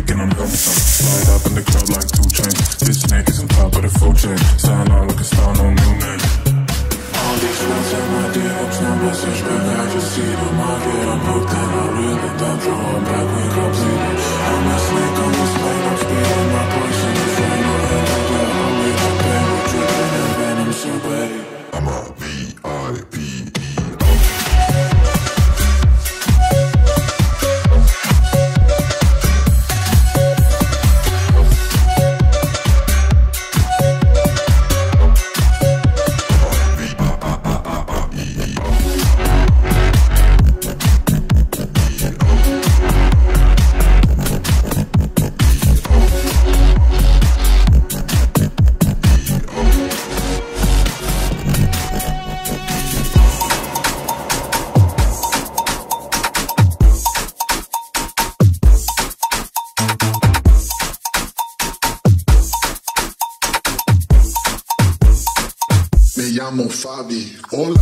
freaking I'm having some. Slide up in the club like 2 Chainz. This snake is on top of the full chain. Sign out like a star, no new name. All these ones in my DMs, no message back. I just see them all get I'm hooked and I really don't draw. I'm back, we come see them. I'm a snake on this lane. I'm speeding my poison. If I know how to do it, I'll make my pain. We're dripping in venom, so babe, I'm a VIP. Me llamo Fabi, hola.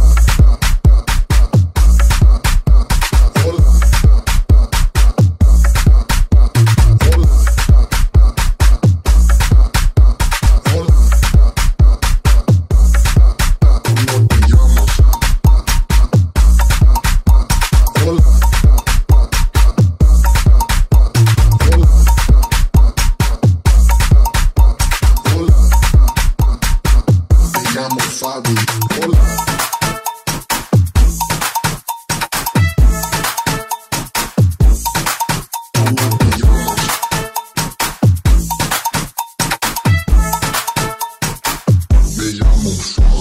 Fabi, hola. Me llamo Fabi.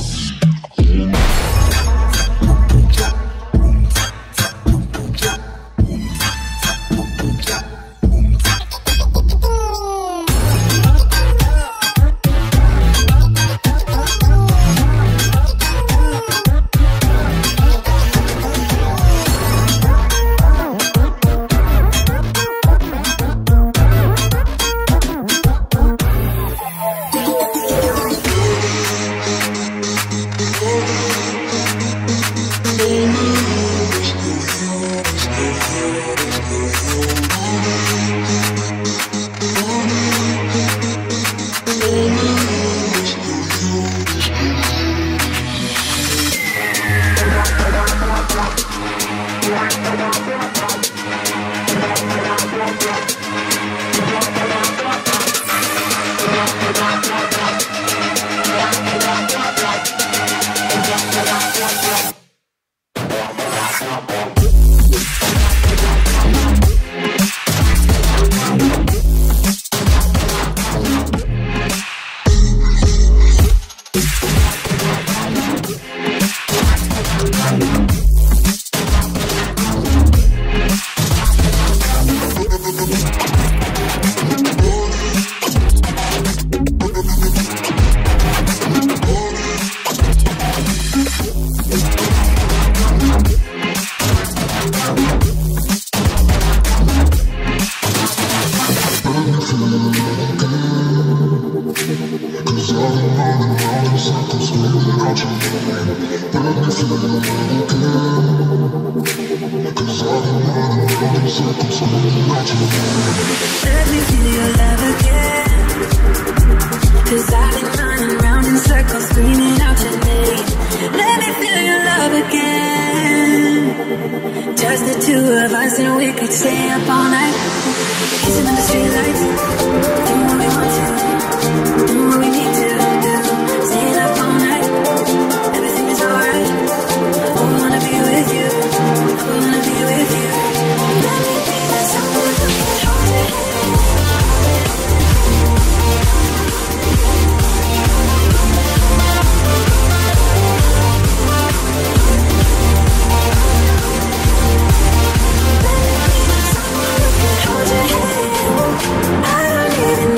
Let me feel your love again, 'cause I've been running round in circles screaming out your name. Let me feel your love again, just the two of us and we could stay up all night, kissing under streetlights, doing what we want to, doing what we need to do, staying up all night, everything is alright. I wanna be with you, I wanna be with you. Let me be the someone who can hold your hand. I don't even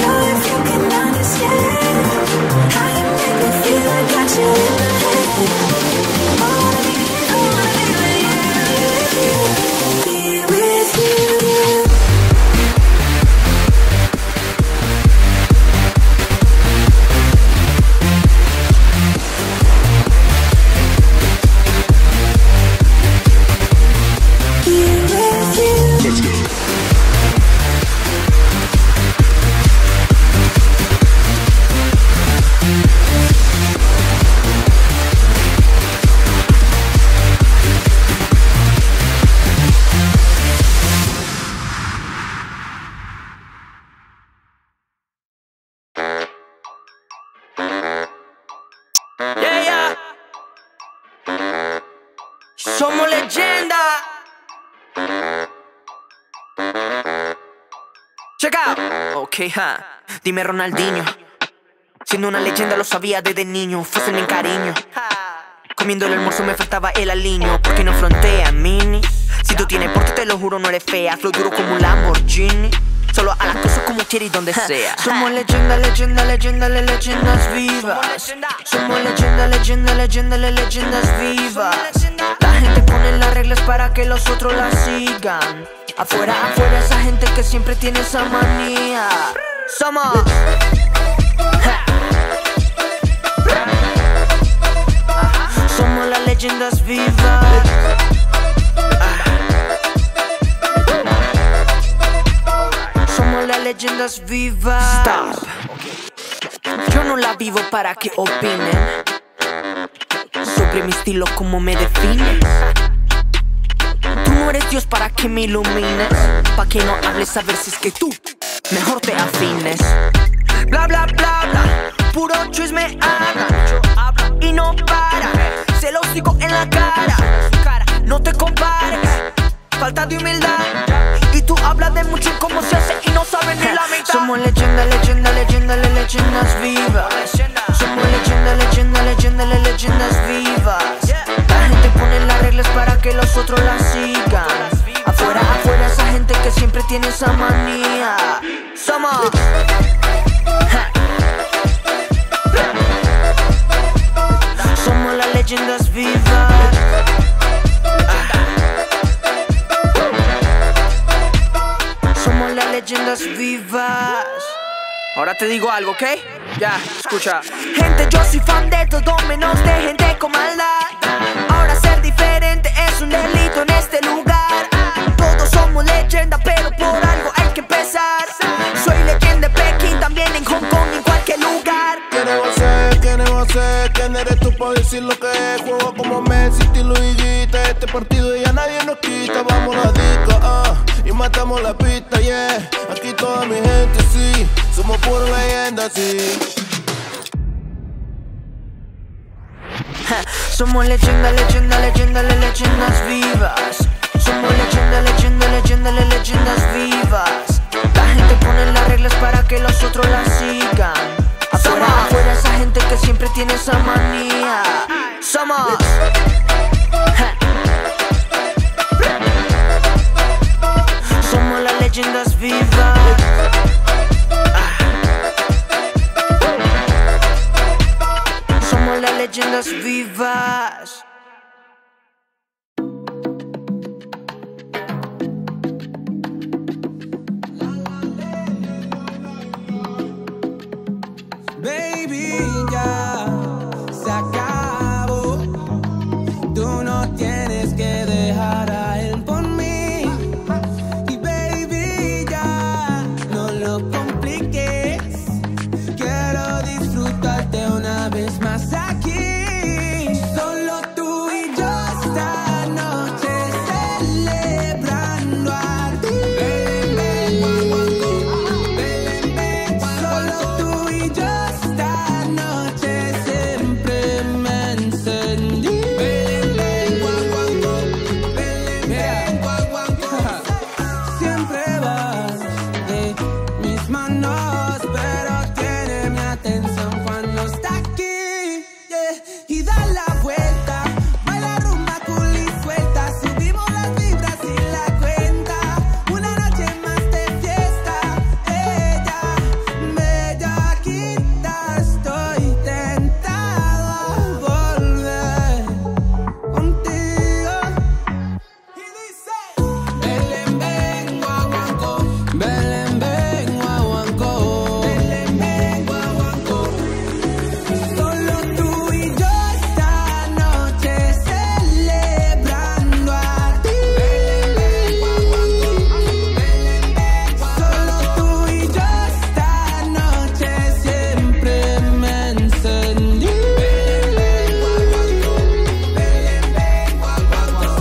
Check out. Ok, Dime Ronaldinho. Siendo una leyenda lo sabía desde niño. Fuesen en cariño. Comiendo el almuerzo me faltaba el aliño. Porque no frontea, mini. Si tú tienes porte te lo juro no eres fea. Flow duro como un Lamborghini. Solo a las cosas como quiere y donde sea. Somos leyenda, leyenda, leyenda, leyendas vivas. Somos leyenda, leyenda, leyenda, leyendas vivas. La gente pone las reglas para que los otros las sigan. Afuera, afuera esa gente que siempre tiene esa manía. Somos somos las leyendas vivas. Somos las leyendas vivas. Stop. Yo no la vivo para que opinen sobre mi estilo, como me defines. Tú no eres Dios para que me ilumines. Pa' que no hables a ver si es que tú mejor te afines. Bla bla bla bla, puro chisme habla y no para. Se lo digo en la cara, no te compares. Falta de humildad y tú hablas de mucho cómo se hace y no sabes ni la mitad. Somos leyenda, leyenda, leyenda, leyendas vivas. Somos leyenda, leyenda, leyenda, leyendas vivas. La gente pone las reglas para que los otros las sigan. Afuera, afuera esa gente que siempre tiene esa manía. Somos somos las leyendas vivas. Somos las leyendas vivas. Ahora te digo algo, ¿ok? Ya, escucha. Gente, yo soy fan de todo menos de gente con maldad. Ahora ser diferente es un delito en este lugar. Todos somos leyenda, pero por algo hay que empezar. Soy leyenda en Pekín, también en Hong Kong, en cualquier lugar. ¿Quién es? ¿Quién eres tú para decir lo que es? Juego como Messi, estilo Higuita. Este partido ya nadie nos quita. Vamos a la disco, y matamos la pista, yeah. Aquí toda mi gente, sí. Somos pura leyenda, sí. Somos leyenda, leyenda, leyenda, leyendas vivas. Somos leyenda, leyenda, leyenda, leyendas vivas. La gente pone las reglas para que los otros las sigan. Afuera, afuera esa gente que siempre tiene esa manía. Somos somos las leyendas vivas. Somos las leyendas vivas. Baby, ya se acabó. Tú no tienes que dejar a él por mí. Y baby, ya no lo compliques. Quiero disfrutarte una vez más aquí. Solo tú y yo esta noche celebrando a ti. Solo tú y yo esta noche siempre me encendí. Siempre vas de mis manos, pero tiene mi atención cuando está aquí, yeah. Y da la vuelta, baila rumba cool y suelta. Subimos las vibras sin la cuenta. Una noche más de fiesta. Ella, bellaquita, estoy tentado a volver contigo. Y dice: Belén, ven, guaguancó. Belén, ven, guaguancó. Belén, ven, guaguancó. Solo tú y yo esta noche celebrando a ti. Belén, ven, guaguancó. Belén, ven, guaguancó. Solo tú y yo esta noche siempre me encendí. Belén, ven, guaguancó. Belén, ven, guaguancó.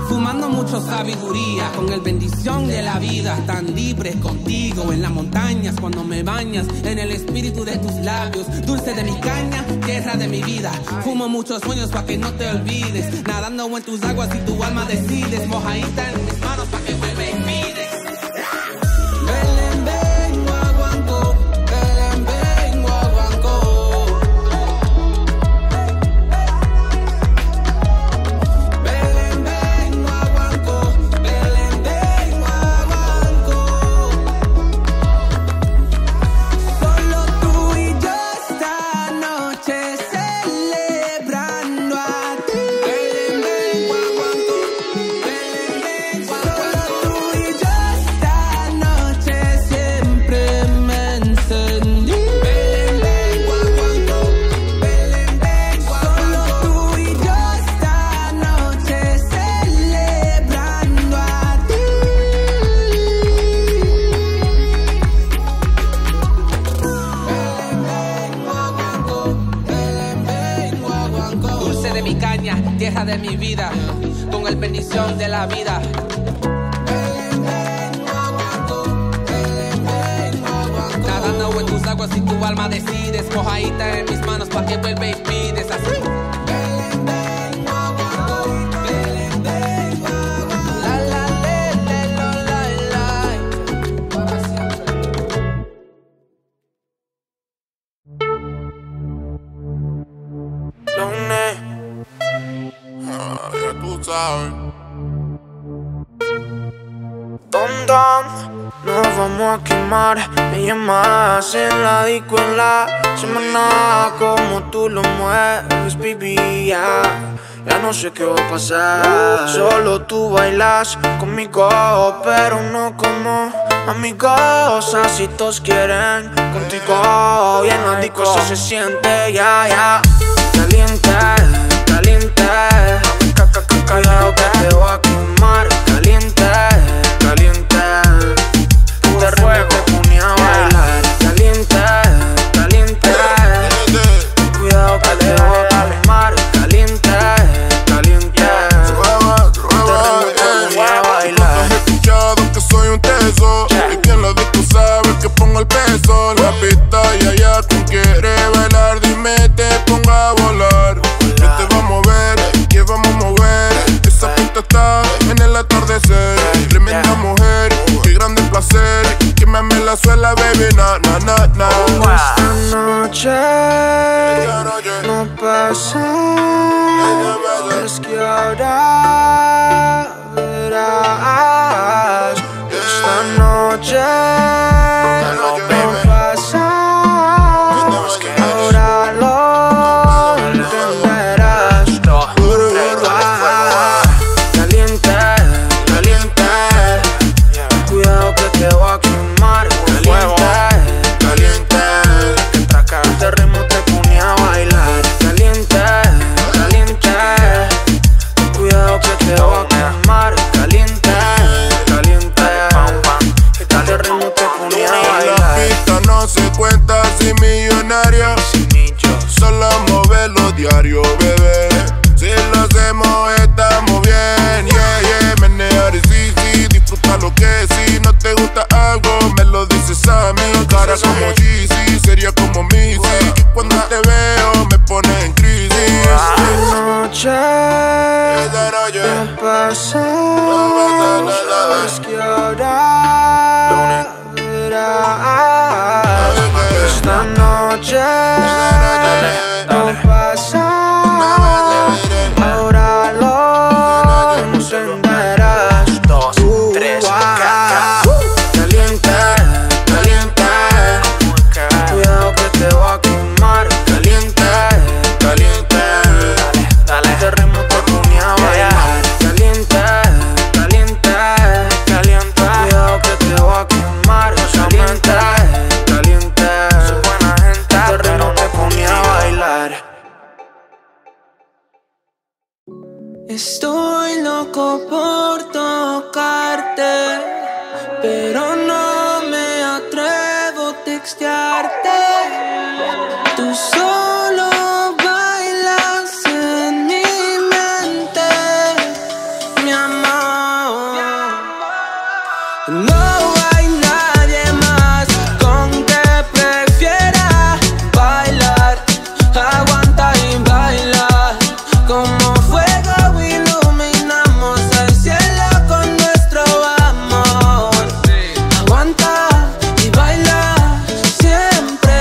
Fumando mucho sabiduría, con el bendición de la vida, tan libre contigo en las montañas, cuando me bañas en el espíritu de tus labios, dulce de mi caña, tierra de mi vida. Fumo muchos sueños para que no te olvides, nadando en tus aguas y tu alma decides, mojadita en mi vida, con el bendición de la vida. Nadando en tus aguas y tu alma decides, mojadita en mis manos pa' que vuelva y pides así. Ya tú sabes. Nos vamos a quemar. Me llamas en la disco en la semana. Como tú lo mueves, baby, ya no sé qué va a pasar. Solo tú bailas conmigo, pero no como amigos. Así todos quieren contigo. Y en la disco se siente ya caliente, caliente. Cuidado que te voy a quemar. Caliente, caliente. Te ruego, te pone a bailar. Caliente, caliente. Cuidado que te voy a quemar. Caliente, caliente. Te ruego, te pone a bailar. Has escuchado que soy un teso. Y quien lo disco sabe que pongo el peso. La pista y allá tú quieres bailar. Dime, te pongo a volar. Que te va a mover, que vamos a mover. Esa pista está en el atardecer. Tremenda mujer, qué grande placer. Que me ame la suela, baby, na. Esta noche no pasa. Es que ahora verás. Esta noche no pasa. Es que ahora lo entenderás. Caliente, caliente. Cuidado que te voy a quemar. Caliente, caliente. Este ritmo te pone a bailar. Caliente, caliente. Cuidado que te voy a quemar. Caliente, caliente. Este ritmo te pone a bailar. La pista no se cuenta si millonaria. Solo moverlo diario, bebé. Si lo hacemos estamos bien. Yeah, menear y sí, disfruta lo que sí. No te gusta algo, me lo dices a mí. Cara como Jeezy, seria como Missy. Que cuando te veo me pone en crisis. Esta noche no pasa. Es que ahora verás. Esta noche no pasa. Ahora lo encenderás. 2, 3, caliente, caliente. Cuidado que te voy a quemar. Caliente, caliente. Este ritmo te pone a bailar. Caliente, caliente, caliente. Cuidado que te voy a quemar. Caliente, caliente. Soy buena gente, este ritmo te pone a bailar. Estoy loco por tocarte, pero no me atrevo a textearte. Tú solo bailas en mi mente, mi amor. No hay nadie más con que prefiera bailar. Aguanta y baila. Como fuego iluminamos el cielo con nuestro amor. Aguanta y baila siempre.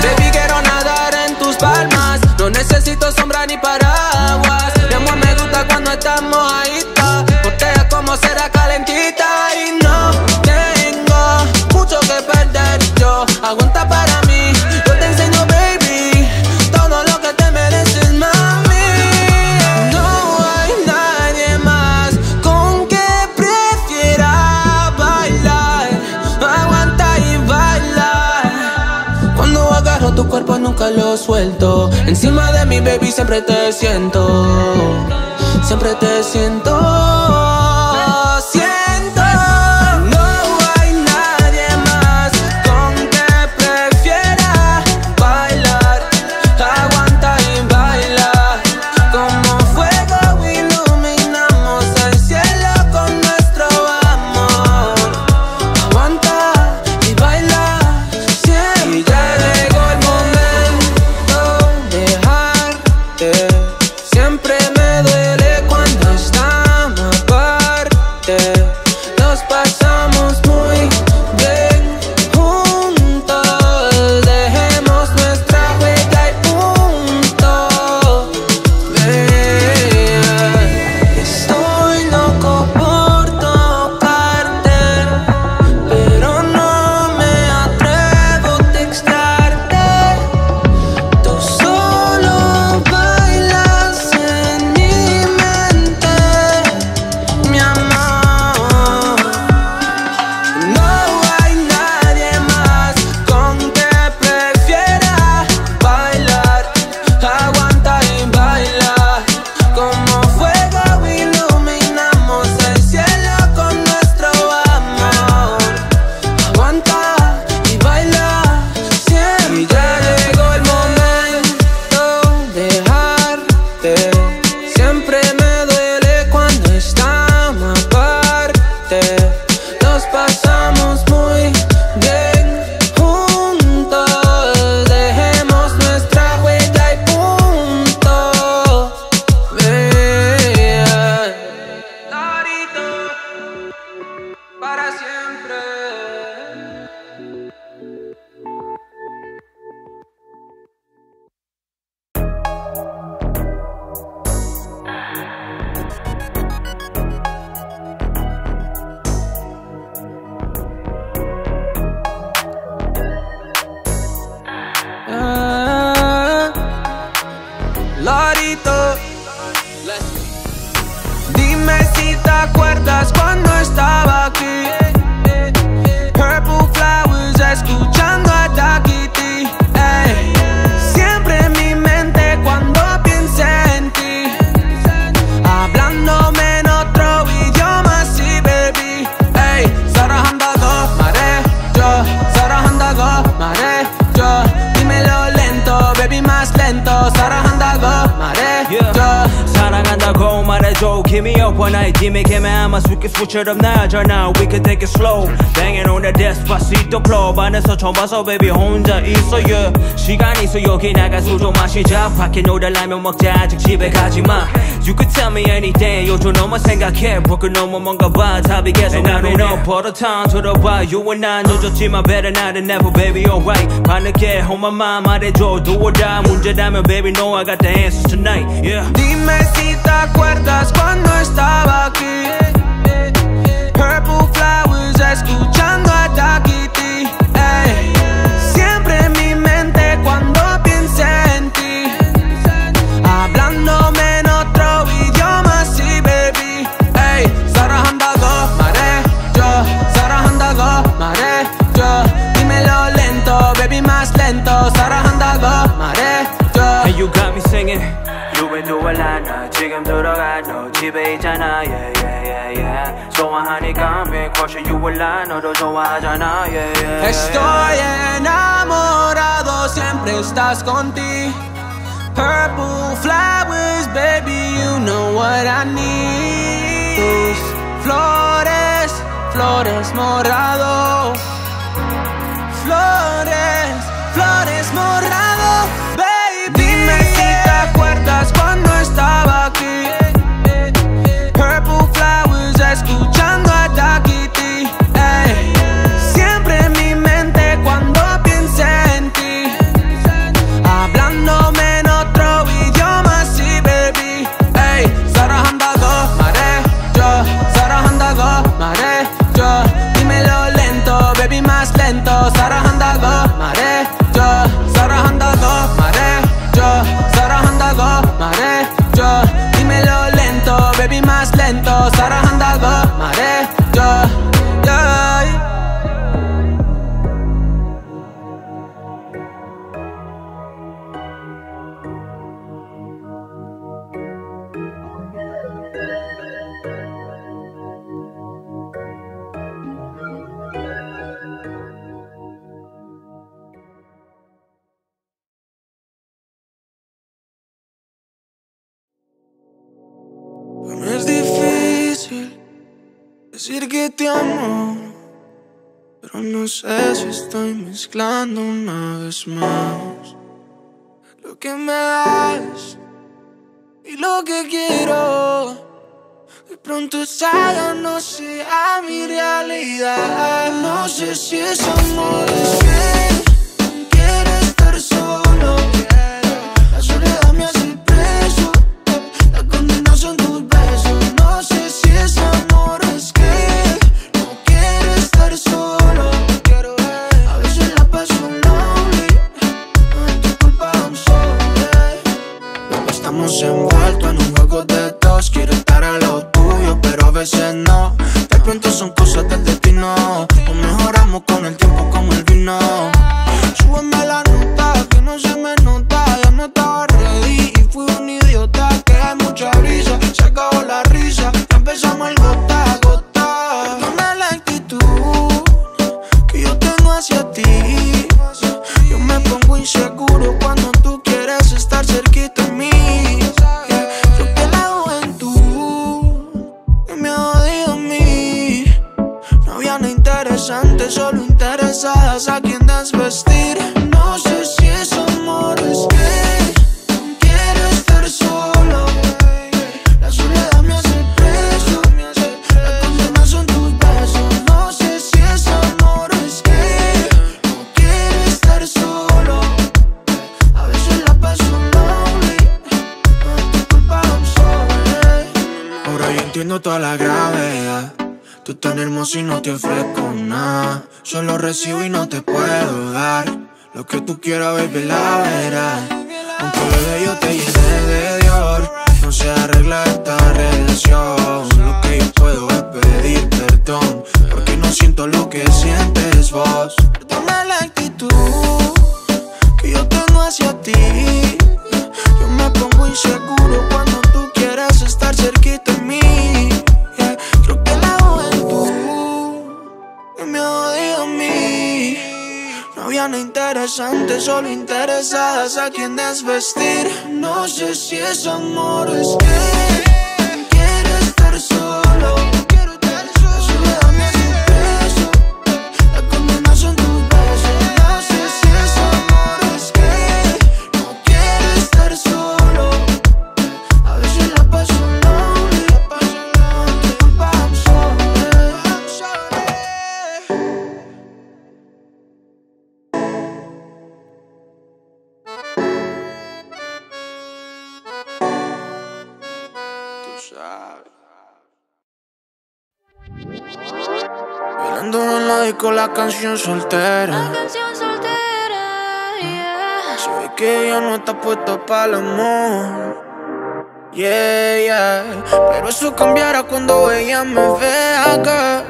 Baby, quiero nadar en tus palmas. No necesito sombra ni paraguas. Mi amor, me gusta cuando estamos mojaditas. Botella como será calentita. Y no tengo mucho que perder yo. Aguanta para mí, yo te enseño, baby, todo lo que te mereces, mami. No hay nadie más con que prefiera bailar. Aguanta y baila. Cuando agarro tu cuerpo nunca lo suelto. Encima de mi baby siempre te siento. Siempre te siento. No hay nadie más con que prefiera bailar. Aguanta y baila. Como fue Nos pasamos muy bien juntos. Dejemos nuestra huella y punto. Estoy loco por tocarte, pero no me atrevo a textarte. Tú solo bailas en mi mente, mi amor. No hay nadie más con que prefiera bailar. Aguanta y baila. Como fuego iluminamos el cielo con nuestro amor. Aguanta y baila siempre. Y ya llegó el momento de dejarte. Siempre me duele cuando estamos aparte. Nos pasamos muy bien juntos. Dejemos nuestra huella y punto. Clarito, para siempre. Lorito, dime si te acuerdas cuando estaba aquí. Purple flowers, escuchando a Takiti. Ey. Siempre en mi mente cuando pienso en ti, hablándome en otro idioma, sí, baby. Ey. 사랑한다고 말해줘, 사랑한다고 말해줘. dímelo lento, baby, más lento. 사랑한다고 말해줘. 사랑한다고 말해줘. Give me up when I give me 아마 스위트 스위처럼 나잖아. We can take it slow. Banging on the Despacito club 안에서 처음 봐서 baby 혼자 있어 yeah. 시간 있어 여기 나가 술 좀 마시자. 밖에 놀아라면 먹자 아직 집에 가지마. You could tell me anything 요즘 너만 생각해. broken 너무 뭔가 봐 답이 계속 나오네. 버릇한 들어봐. You and I 늦었지만 better not than never baby alright. 밤늦게 on my mind 말해줘. do or die 문제라면 baby know I got the answers tonight yeah. Dime si te acuerdas cuando estaba aquí. Purple flowers, escuchando a Takiti. Ey. Siempre en mi mente cuando pienso en ti, hablándome en otro idioma, sí, baby. Ey. 사랑한다고 말해줘, 사랑한다고 말해줘. dímelo lento, baby, más lento. 사랑한다고 말해줘. And you got me singing You been doing a lot 지금 들어가 너 집에 있잖아 yeah yeah yeah yeah. 좋아하니까 I'm been crushing you a lot 너도 좋아하잖아 yeah yeah, yeah. Estoy enamorado, siempre estás contigo. Purple flowers, baby, you know what I need. Tus flores, flores morado. Flores, flores morado, baby. Dime si te acuerdas cuando estaba aquí. Purple flowers, escuchando a Takiti. Ey. Siempre en mi mente cuando pienso en ti, hablándome en otro idioma, sí, baby. Ey. 사랑한다고 말해줘, 사랑한다고 말해줘. dímelo lento, baby, más lento. 사랑한다고 말해줘, 사랑한다고 말해줘, 사랑한다고 말해줘. dímelo lento, baby, más lento. 사랑한다고 말해줘 yeah. Es difícil decir que te amo, pero no sé si estoy mezclando una vez más lo que me das y lo que quiero. De pronto esa ya no sea mi realidad. No sé si es amor, es que quiero estar solo. La soledad me hace preso, la condena son tus besos. No sé si es amor, es que no quiero estar solo. A veces la paso lonely, no es tu culpa, I'm sorry. Luego estamos envueltos en un juego de dos. Quiero estar a lo tuyo, pero a veces no. De pronto son cosas del destino. Nos mejoramos con el tiempo como el vino. Súbeme la nota, que no se me nota. Ya no estaba ready y fui un idiota. Que hay mucha brisa, se acabó la risa. Ya empezamos el gota a gota. Perdona la actitud que yo tengo hacia ti. Yo me pongo inseguro cuando tú quieres estar cerquita de mí. Creo que la juventud me ha jodido a mí. No había nada interesante, solo interesadas a quien desvestir. No sé si es amor, es que quiero estar solo. La soledad me hace preso, la condena son tus besos. No sé si es amor, es que no quiero estar solo. A veces la paso lonely, no es tu culpa, I'm sorry. Ahora yo entiendo toda la gravedad. Tú tan hermosa y no te ofrezco nada. Solo recibo y no te puedo dar lo que tú quieras, baby, la verás. Aunque bebé yo te llene de Dior, no se arregla esta relación. Lo que yo puedo es pedir perdón, porque no siento lo que sientes vos. Perdona la actitud que yo tengo hacia ti. Yo me pongo inseguro cuando tú quieres estar cerquita de mí. Creo que la juventud me ha jodido a mí. No había nada interesante, solo interesadas a quien desvestir. No sé si es amor, es que quiero estar solo. La soledad me hace preso, la condena son tus besos. No sé si es amor, es que no quiero estar solo. A veces la paso lonely, no es tu culpa, I'm sorry. Tú sabes. Bailando en la disco la canción soltera. Se ve que ella no está puesta para el amor. Pero eso cambiará cuando ella me vea acá.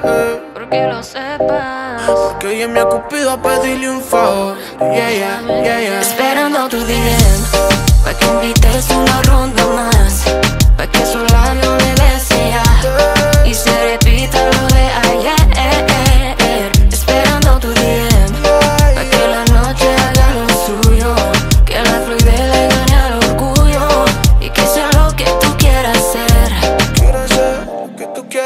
Porque lo sepas. Porque ella me ha cupido a pedirle un favor. Esperando tu DM, pa' que invites una ronda más, pa' que su labio me bese ya y se repita lo de ayer. Esperando tu DM, pa' que la noche haga lo suyo, que la fluidez le gane al orgullo y que sea lo que tú quieras hacer.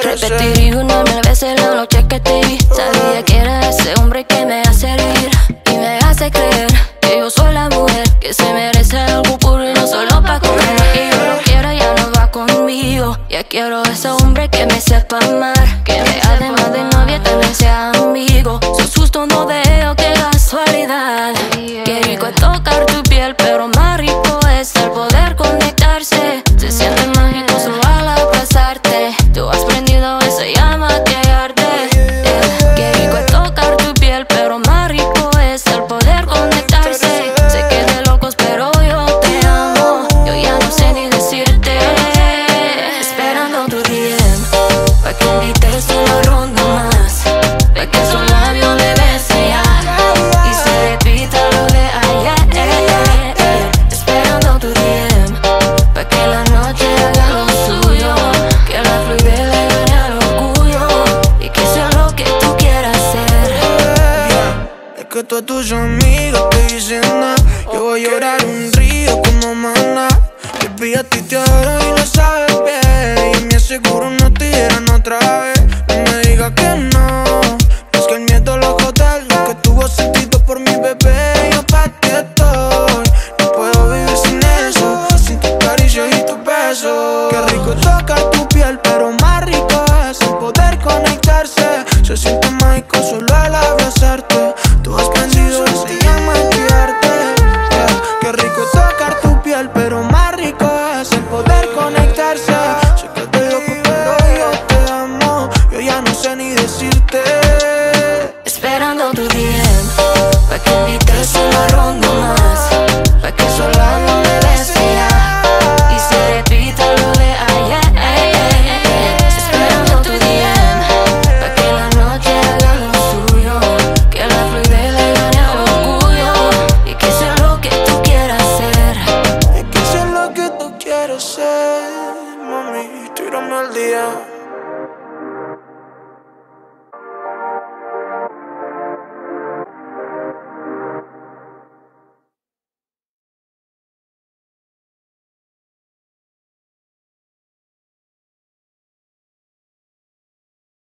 Repetiría una mil veces la noche que te vi. Sabía que era ese hombre que me hace reír y me hace creer que yo soy la mujer que se merece algo puro y no solo pa' comer. Y yo lo quiero, ya no va conmigo. Ya quiero ese hombre que me sepa amar, que me además de novia también sea amigo. Sos justo, no veo, qué casualidad. Qué rico es tocar tu piel, pero más rico es el poder conectarse. Se siente mágico solo al abrazarte. Tú has prendido esa llama que arde. Qué rico es tocar tu piel, pero más rico es el poder conectarse. Sé que es de locos, pero yo te amo. Yo ya no sé ni decirte. Esperando tu DM, pa' que invites una ronda más, pa' que su labio me bese ya y se repita lo de ayer. Esperando tu DM, pa' que la noche haga lo suyo, que la fluidez le gane al orgullo y que sea lo que tú quieras hacer. Es que todas tus amigas te dicen nada. Yo voy a llorar un río como maná. Baby, a ti te adoro y lo sabes bien, y me aseguro